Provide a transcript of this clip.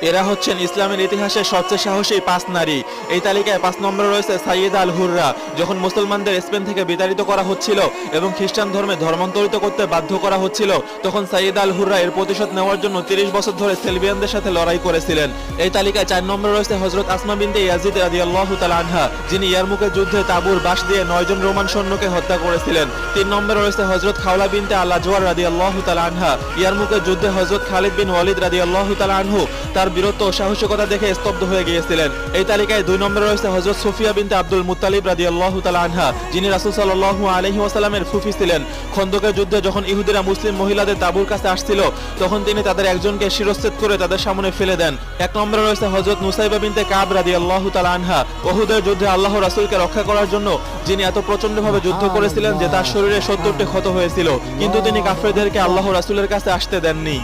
এরা হচ্ছেন ইসলামের ইতিহাসের সবচেয়ে সাহসী 5 নারী। এই তালিকায় 5 নম্বরে রয়েছে সাইয়েদা আল হুররা। যখন মুসলমানদের স্পেন থেকে বিতাড়িত করা হচ্ছিল এবং খ্রিস্টান ধর্মে ধর্মান্তরিত করতে বাধ্য করা হচ্ছিল, তখন সাইয়েদা আল হুররা এর প্রতিশোধ নেওয়ার জন্য 30 বছর ধরে সেলভিয়ানদের সাথে লড়াই করেছিলেন। এই তালিকায় 4 নম্বরে রয়েছে হযরত আসমা বিনতে ইয়াজিদ রাদিয়াল্লাহু তাআলা আনহা, যিনি ইয়ারমুকের যুদ্ধে তাবুর বাঁশ দিয়ে 9 জন রোমান সৈন্যকে হত্যা করেছিলেন। 3 নম্বরে রয়েছে হযরত খাওলা বিনতে আল আজওয়ার রাদিয়াল্লাহু তাআলা আনহা। ইয়ারমুকের যুদ্ধে হযরত খালিদ বিন ওয়ালিদ রাদিয়াল্লাহু তাআলা আনহু তার বীরত্ব ও সাহসিকতা দেখে স্তব্ধ হয়ে গিয়েছিলেন। এই তালিকায় 2 নম্বরে রয়েছে হযরত সুফিয়া বিনতে আব্দুল মুত্তালিব রাদিয়াল্লাহু তাআলা আনহা, যিনি রাসূল সাল্লাল্লাহু আলাইহি ওয়াসাল্লামের ফুফি ছিলেন। খন্দকের যুদ্ধে যখন ইহুদিরা মুসলিম মহিলাদের তাঁবুর কাছে আসছিল, তখন তিনি তাদের একজনকে শিরশ্ছেদ করে তাদের সামনে ফেলে দেন। 1 নম্বরে রয়েছে হযরত নুসাইবা বিনতে কাব রাদিয়াল্লাহু তাআলা আনহা, উহুদের যুদ্ধে আল্লাহর রাসূলকে রক্ষা করার জন্য যিনি এত প্রচন্ডভাবে যুদ্ধ করেছিলেন যে তার শরীরে 70টি ক্ষত হয়েছিল, কিন্তু তিনি কাফেরদেরকে আল্লাহর রাসূলের কাছে আসতে দেননি।